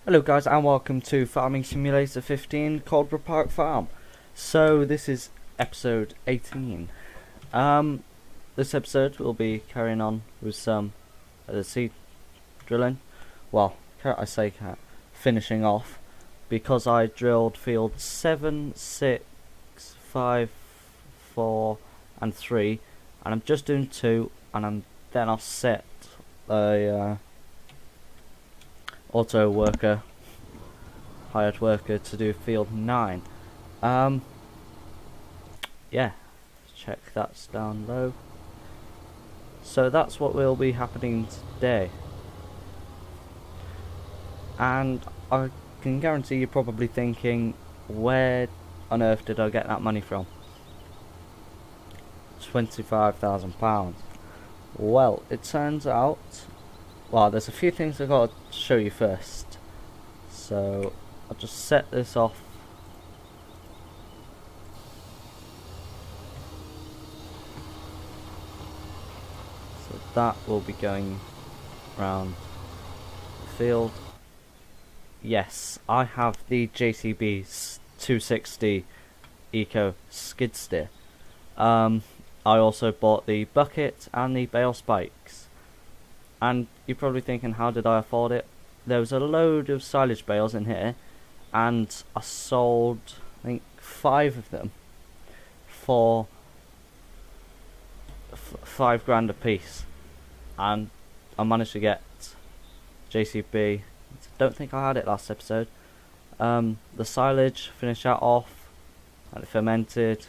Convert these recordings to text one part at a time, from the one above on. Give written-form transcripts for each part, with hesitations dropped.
Hello guys and welcome to Farming Simulator 15 Coldborough Park Farm. So this is episode 18. This episode will be carrying on with some of the seed drilling. Well, finishing off, because I drilled fields 7, 6, 5, 4 and 3, and I'm just doing 2, and then I'll set a auto worker, hired worker, to do field 9. Yeah, check that's down low. So that's what will be happening today, and I can guarantee you're probably thinking, where on earth did I get that money from? £25,000. Well, it turns out, well, there's a few things I've got to show you first. So I'll just set this off. So that will be going round the field. Yes, I have the JCB's 260 Eco skid steer. I also bought the bucket and the bale spikes. And you're probably thinking, how did I afford it? There was a load of silage bales in here, and I sold, I think, 5 of them for £5 a piece, and I managed to get JCB. Don't think I had it last episode. The silage, finish that off, and it fermented.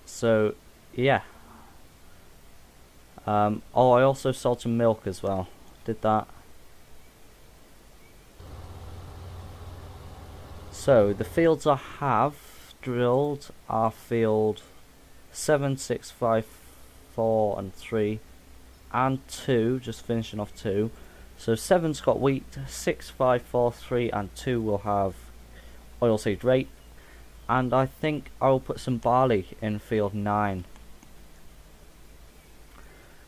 So yeah. Oh, I also sold some milk as well. Did that. So the fields I have drilled are field 7, 6, 5, 4 and 3 and 2, just finishing off 2. So 7's got wheat, 6, 5, 4, 3 and 2 will have oilseed rape, and I think I will put some barley in field 9.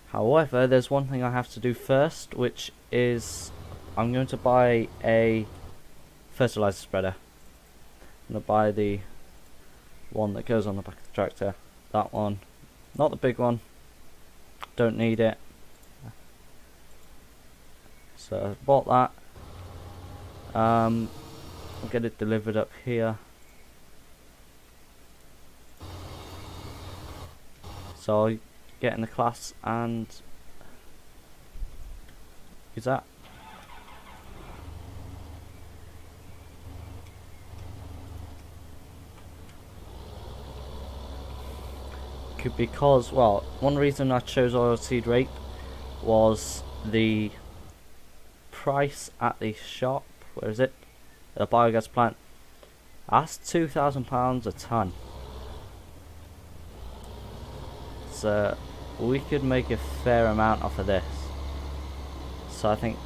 However, there's one thing I have to do first, which is I'm going to buy a fertilizer spreader. I'm going to buy the one that goes on the back of the tractor. That one. Not the big one. Don't need it. So I bought that. I'll get it delivered up here. So I'll get in the class and use that. Because, well, one reason I chose oilseed rape was the price at the shop. Where is it? The biogas plant. That's £2,000 a ton. So we could make a fair amount off of this. So I think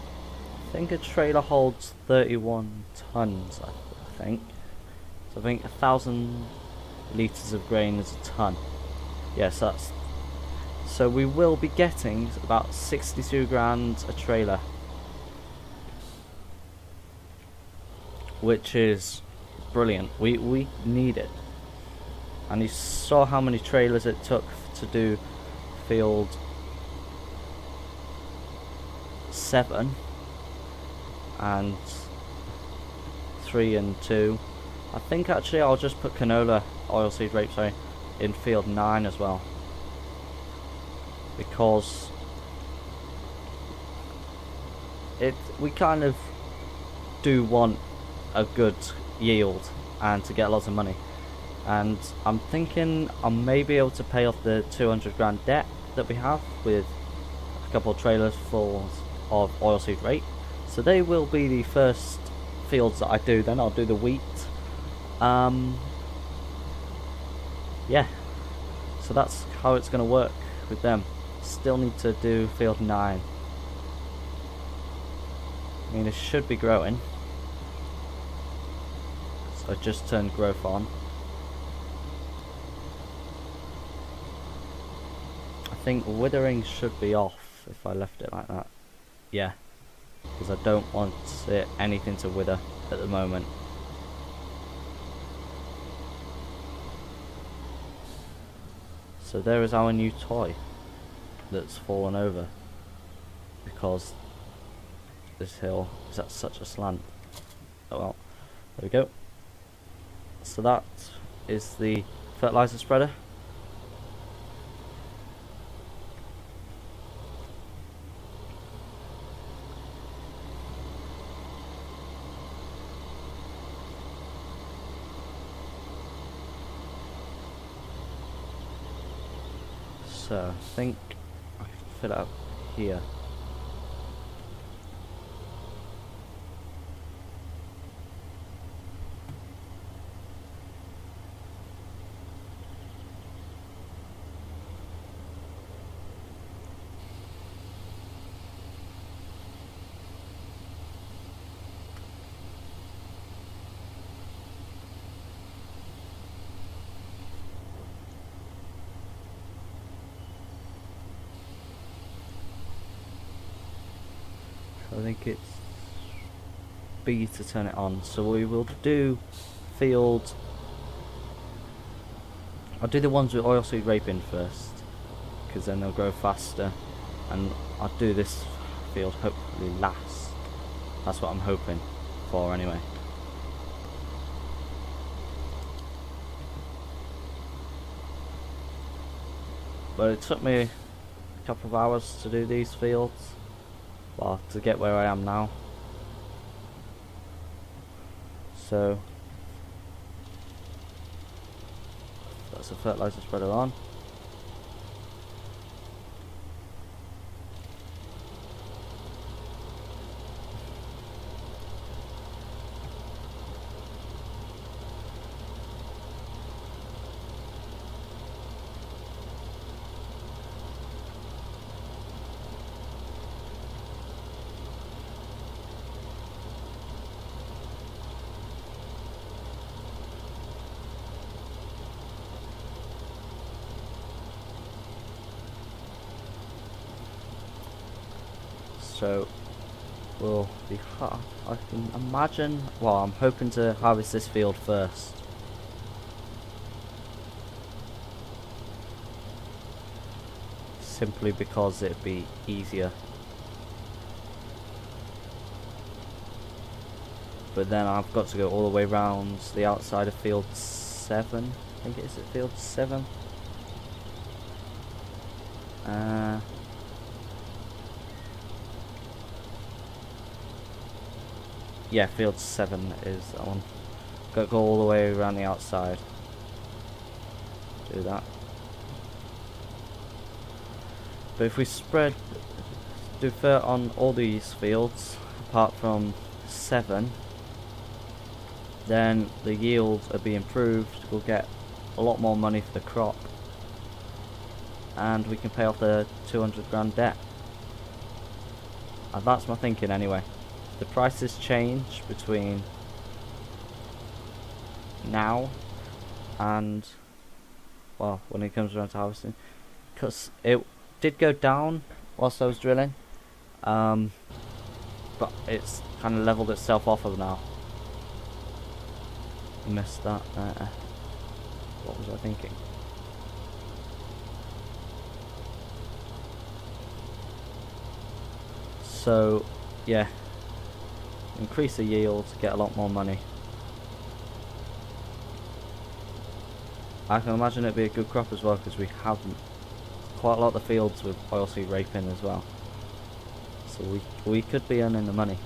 a trailer holds 31 tons. I think. So I think 1,000 litres of grain is a ton. Yes, that's. So we will be getting about 62 grand a trailer, which is brilliant. We need it. And you saw how many trailers it took to do field 7 and 3 and 2. I think actually I'll just put canola oilseed rape, sorry, in field 9 as well, because we kind of do want a good yield and to get lots of money. And I'm thinking I may be able to pay off the 200 grand debt that we have with a couple of trailers full of oilseed rape. So they will be the first fields that I do. Then I'll do the wheat. Yeah. So that's how it's going to work with them. Still need to do field 9. I mean, it should be growing. So I just turned growth on. I think withering should be off if I left it like that. Yeah. because I don't want anything to wither at the moment. So there is our new toy that's fallen over because this hill is at such a slant. Oh well, there we go. So that is the fertilizer spreader. So I think I can fit it up here. I think it's B to turn it on, so we will do field. I'll do the ones with oilseed raping first, because then they'll grow faster, and I'll do this field hopefully last. That's what I'm hoping for anyway. But it took me a couple of hours to do these fields. Well, to get where I am now. So that's a fertilizer spreader on. So will be hard. I can imagine. Well, I'm hoping to harvest this field first. Simply because it'd be easier. But then I've got to go all the way round the outside of field 7. I think it is at field 7. Yeah, field 7 is that one. Got to go all the way around the outside. Do that. But if we do fert on all these fields, apart from 7, then the yield will be improved. We'll get a lot more money for the crop, and we can pay off the 200 grand debt. And that's my thinking anyway. The prices change between now and, well, when it comes around to harvesting, because it did go down whilst I was drilling, but it's kind of leveled itself off of now. Missed that. What was I thinking? So yeah, increase the yield, get a lot more money. I can imagine it'd be a good crop as well, because we have quite a lot of fields with oilseed raping as well, so we could be earning the money.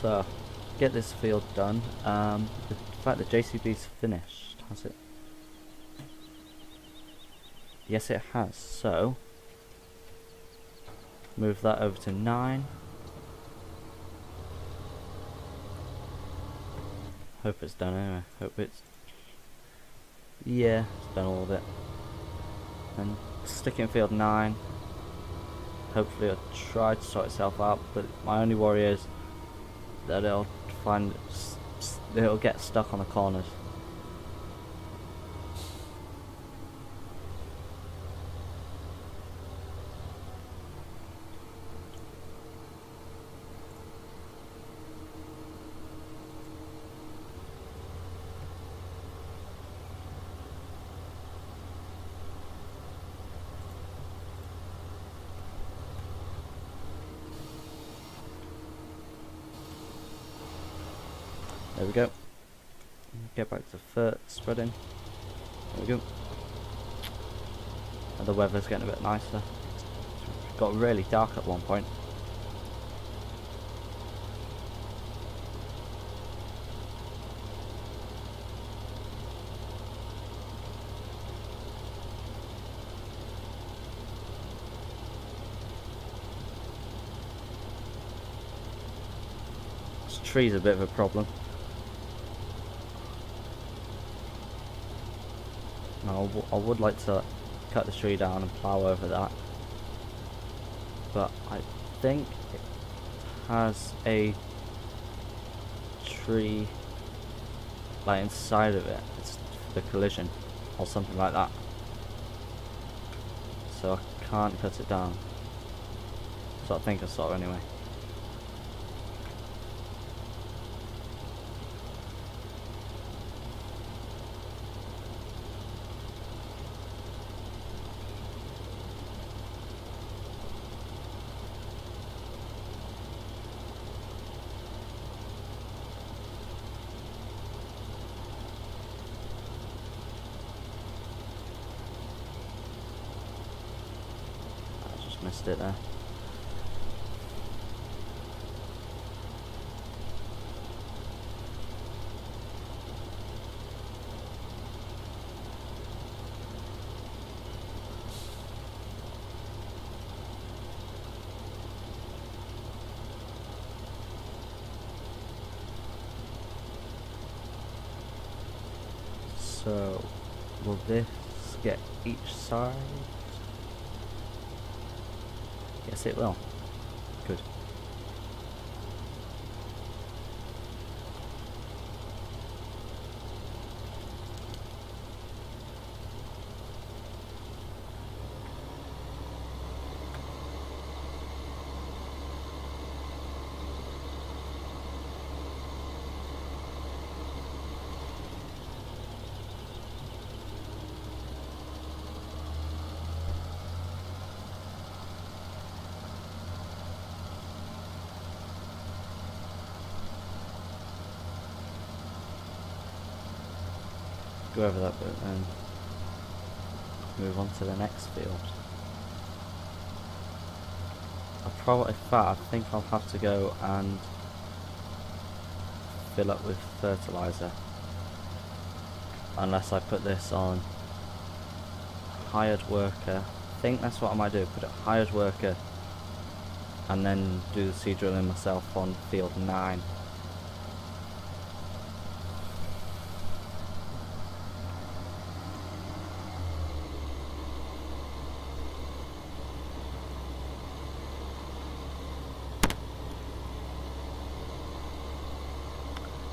So, get this field done. In fact, the JCB's finished, has it? Yes, it has. So, move that over to 9. Hope it's done anyway. Hope it's... Yeah, it's done all of it. And stick it in field 9. Hopefully it'll try to sort itself out, but my only worry is that it'll get stuck on the corners. There we go. Get back to spreading. There we go. And the weather's getting a bit nicer. It got really dark at one point. This tree's a bit of a problem. I would like to cut the tree down and plough over that, but I think it has a tree like inside of it. It's the collision or something like that, so I can't cut it down. So I think I saw anyway. Missed it there. So, will this get each side? Yes, it will. Good. Go over that bit and move on to the next field. I think I'll have to go and fill up with fertilizer, unless I put this on hired worker. I think that's what I might do, put it hired worker and then do the seed drilling myself on field 9.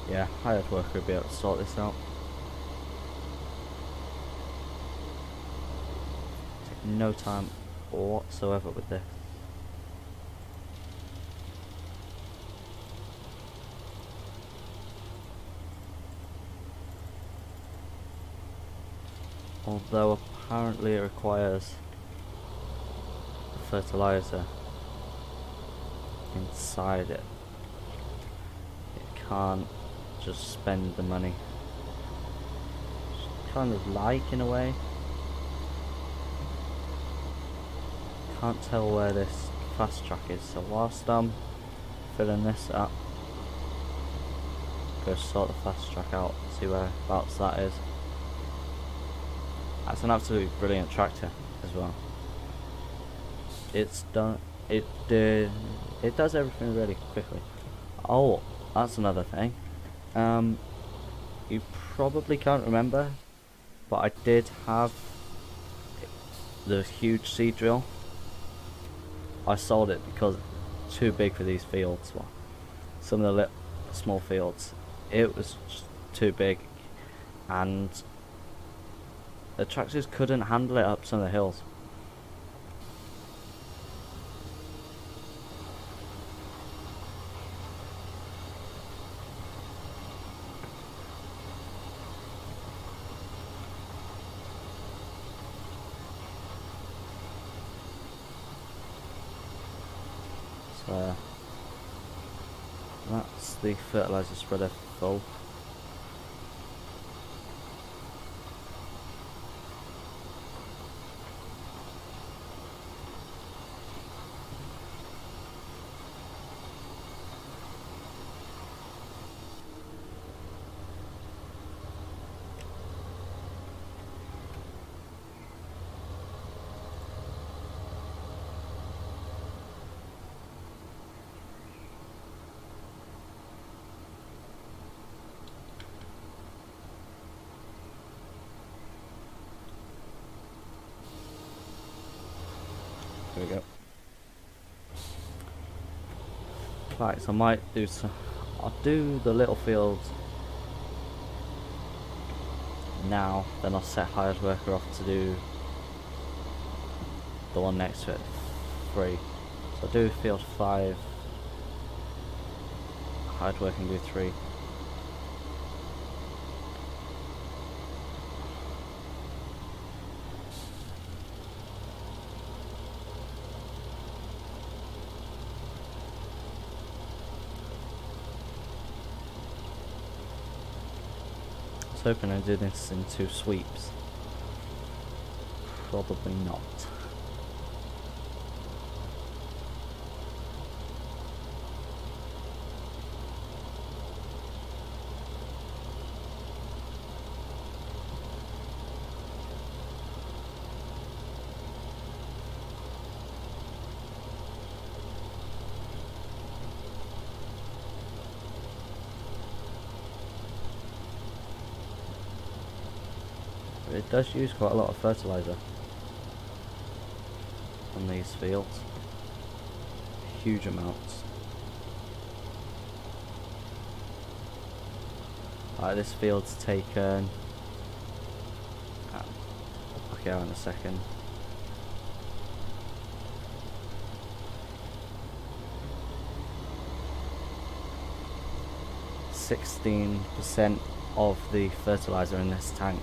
Yeah, hired worker will be able to sort this out. Take no time whatsoever with this. Although apparently it requires fertilizer inside it. It can't just spend the money. It's kind of like, in a way. Can't tell where this fast track is, so whilst I'm filling this up, go sort the fast track out, see whereabouts that is. That's an absolutely brilliant tractor as well. It's done. It does everything really quickly. Oh, that's another thing. You probably can't remember, but I did have the huge seed drill. I sold it because it's too big for these fields. Well, some of the small fields, it was just too big, and the tractors couldn't handle it up some of the hills. So that's the fertilizer spreader full. There we go. Right, so I might do some. I'll do the little fields now, then I'll set hired worker off to do the one next to it, 3. So I'll do field 5, hired worker can do 3. I was hoping I'd do this in 2 sweeps. Probably not. It does use quite a lot of fertilizer on these fields, huge amounts. This field's taken, I'll back out in a second. %16 of the fertilizer in this tank.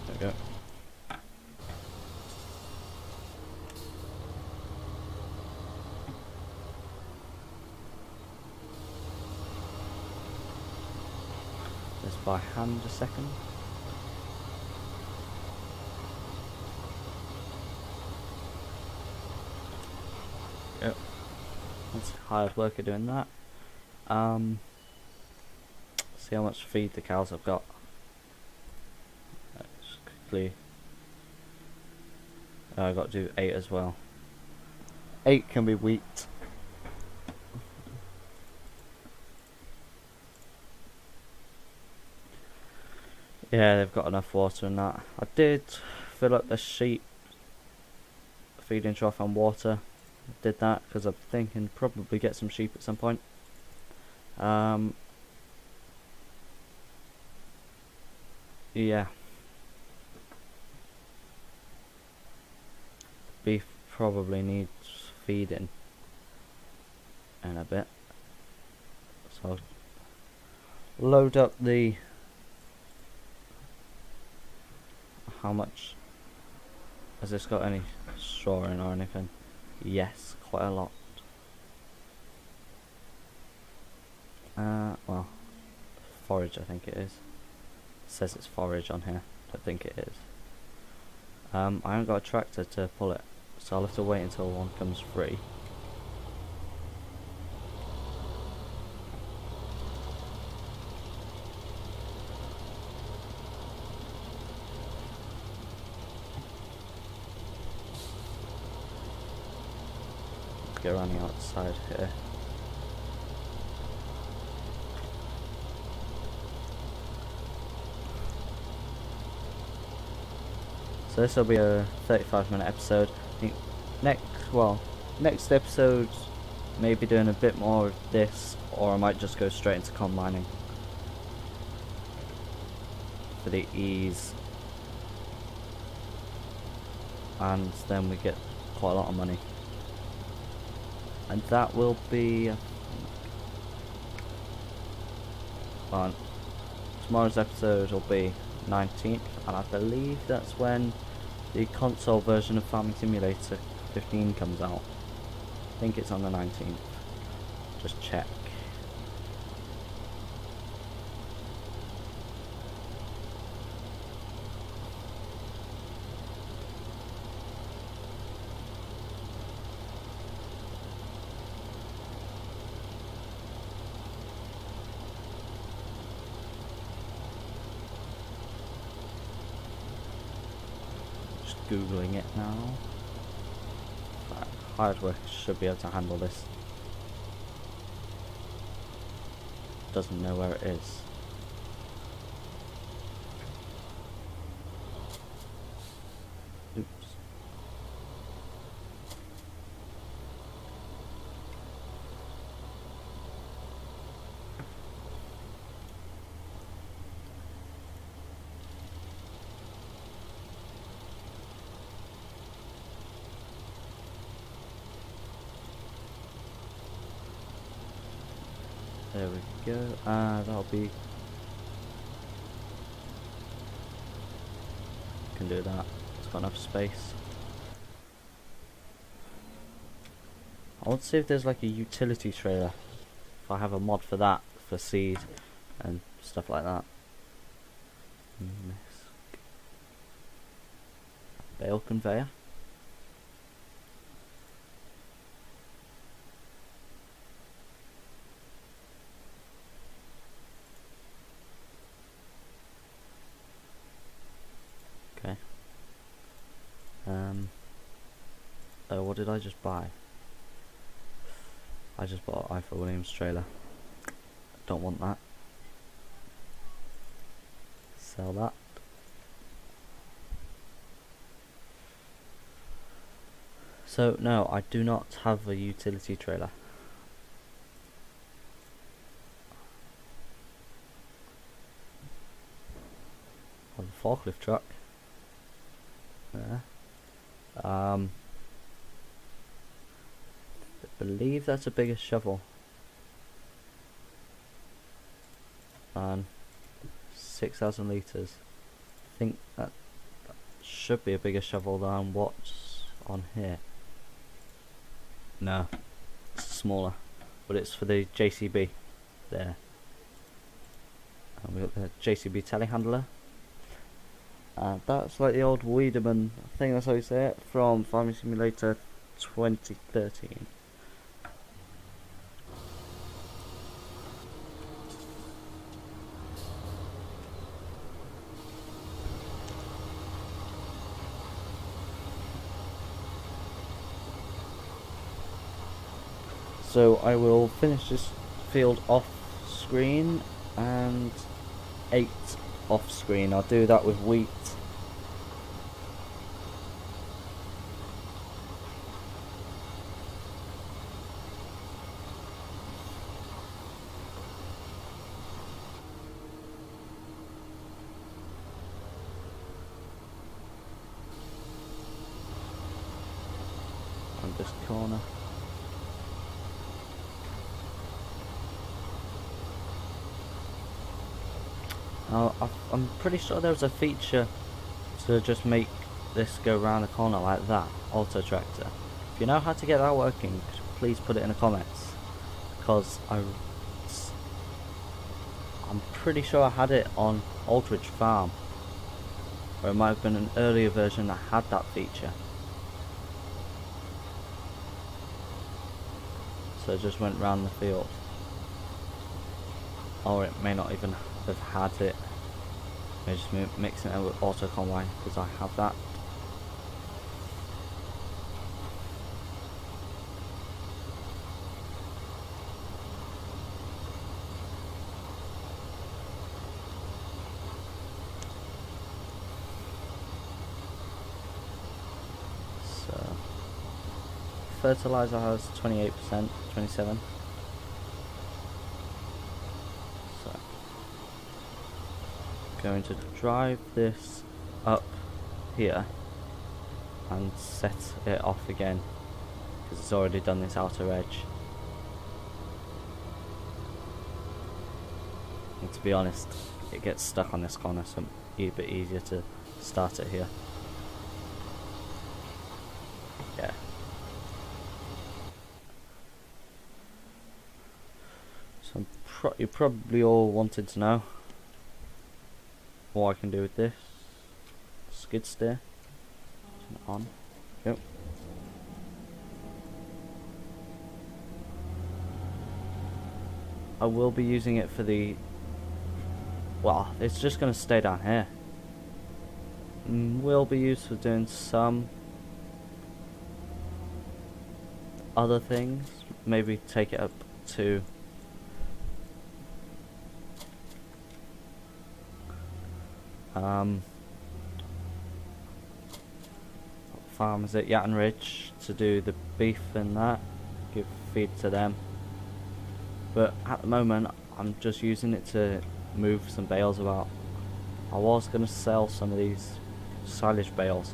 There we go. Just by hand a second. Yep. That's hired worker doing that. See how much feed the cows I've got. Just quickly. I've got to do 8 as well. 8 can be wheat. Yeah, they've got enough water in that. I did fill up the sheep feeding trough and water. I did that because I'm thinking probably get some sheep at some point. Yeah. Beef probably needs feeding in a bit. So I'll load up the how much has this got? Any straw in or anything? Yes, quite a lot. Well, forage I think it is. It says it's forage on here. I don't think it is. I haven't got a tractor to pull it, so I'll have to wait until one comes free. Let's go around the outside here. So this will be a 35-minute episode. I think next episode, maybe doing a bit more of this, or I might just go straight into combining for the ease, and then we get quite a lot of money. And that will be, well, tomorrow's episode will be 19th, and I believe that's when the console version of Farming Simulator 15 comes out. I think it's on the 19th. Just check. Googling it now. Hired work should be able to handle this. Doesn't know where it is. Oops. There we go. That'll be. Can do that. It's got enough space. I want to see if there's like a utility trailer. If I have a mod for that, for seed and stuff like that. Bale conveyor. Okay. What did I just buy? I just bought an Arthur Williams trailer. Don't want that. Sell that. So no, I do not have a utility trailer. I have a forklift truck. There. I believe that's a bigger shovel than 6,000 litres. I think that should be a bigger shovel than what's on here. No, it's smaller, but it's for the JCB there. And we've got the JCB telehandler. That's like the old Wiedemann, I think that's how you say it, from Farming Simulator 2013. So I will finish this field off screen and 8 off screen. I'll do that with wheat. On this corner. I'm pretty sure there was a feature to just make this go round the corner like that, auto tractor. If you know how to get that working, please put it in the comments, because I'm pretty sure I had it on Yatton Ridge Farm, or it might have been an earlier version that had that feature. So it just went round the field, or it may not even have had it. I'm just mixing it with Auto-Con-Wye because I have that. So fertilizer has 28%, 27%. Going to drive this up here and set it off again because it's already done this outer edge. And to be honest, it gets stuck on this corner, so it's a bit easier to start it here. Yeah. So you probably all wanted to know what I can do with this. Skid steer. Turn it on. Yep. I will be using it for the... well, it's just going to stay down here. Will be used for doing some other things. Maybe take it up to... what farm is it? Yatton Ridge, to do the beef and that, give feed to them. But at the moment I'm just using it to move some bales about. I was going to sell some of these silage bales,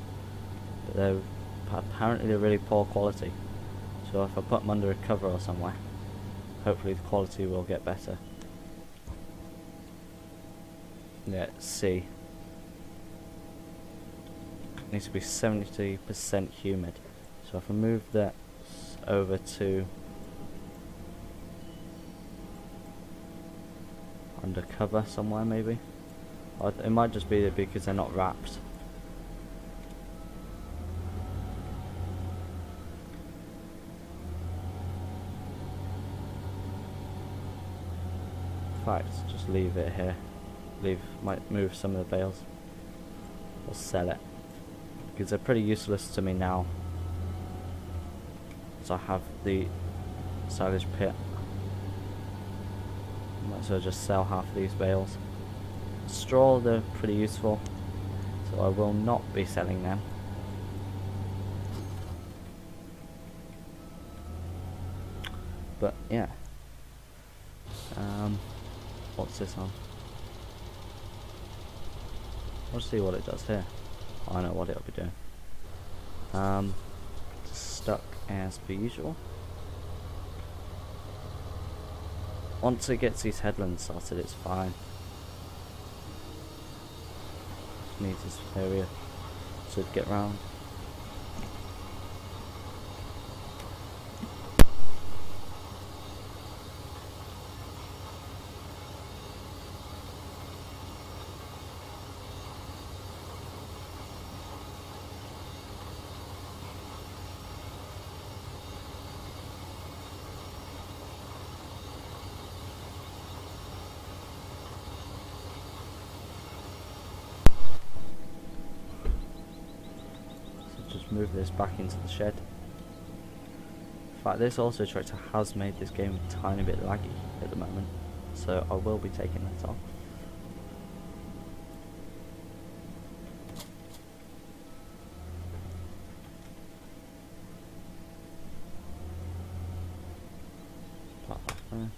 but apparently they're really poor quality, so if I put them under a cover or somewhere, hopefully the quality will get better. Let's see. It needs to be 70% humid, so if I move that over to undercover somewhere, maybe, or it might just be because they're not wrapped. In fact, just leave it here. Might move some of the bales or sell it, because they're pretty useless to me now, so I have the silage pit. Might as well just sell half of these bales. Straw, they're pretty useful, so I will not be selling them. But yeah, what's this on? Let's see what it does here. Oh, I know what it'll be doing. Stuck as per usual. Once it gets these headlands started, it's fine. Just needs this area to get round. Move this back into the shed. In fact, this auto tractor has made this game a tiny bit laggy at the moment, so I will be taking that off. Put that there.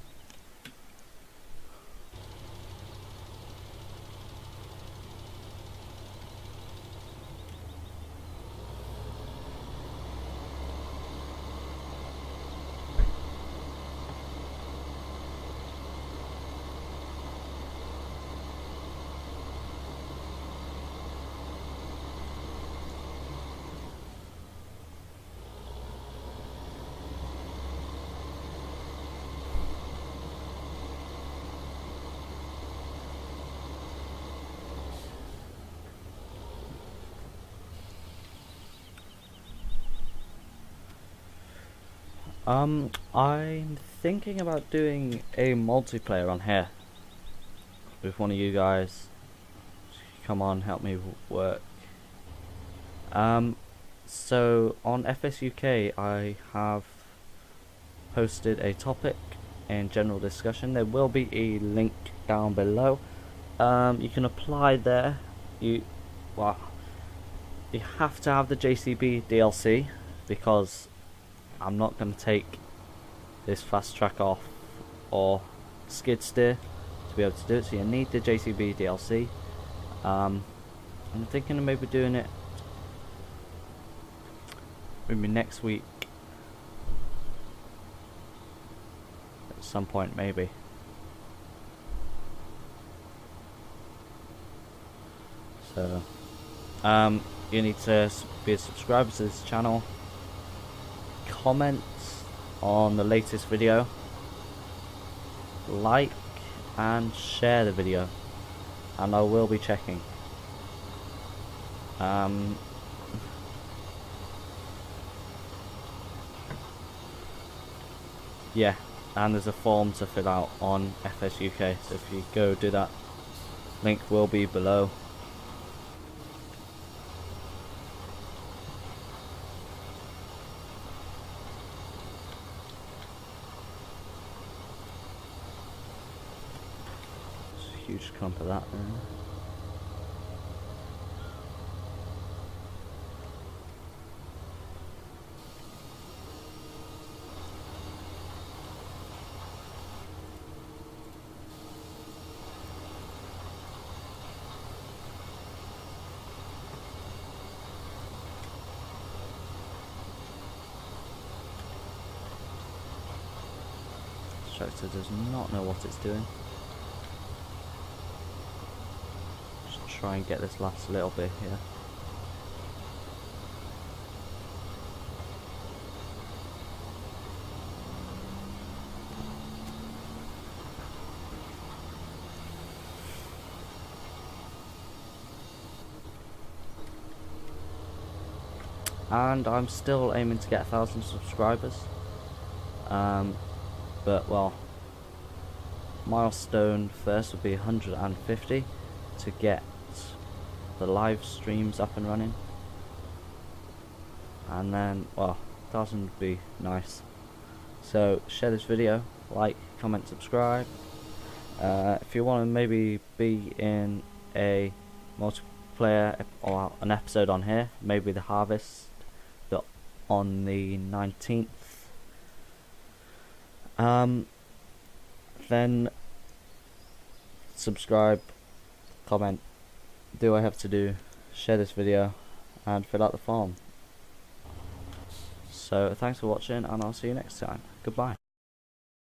I'm thinking about doing a multiplayer on here with one of you guys. Come on, help me work. So on FSUK I have posted a topic and general discussion. There will be a link down below. You can apply there. You have to have the JCB DLC because I'm not going to take this fast track off or skid steer to be able to do it, so you need the JCB DLC. I'm thinking of maybe doing it maybe next week at some point, maybe. So you need to be a subscriber to this channel, comment on the latest video, like and share the video, and I will be checking. Yeah, and there's a form to fill out on FSUK, so if you go do that, link will be below. Huge clump of that there. This tractor does not know what it's doing. Try and get this last little bit here. And I'm still aiming to get 1,000 subscribers. But well, milestone first would be 150 to get the live streams up and running, and then well, 1,000 would be nice. So share this video, like, comment, subscribe. If you want to maybe be in a multiplayer or an episode on here, maybe the harvest on the 19th, then subscribe, comment, do what I have to do, share this video and fill out the form. So thanks for watching, and I'll see you next time. Goodbye.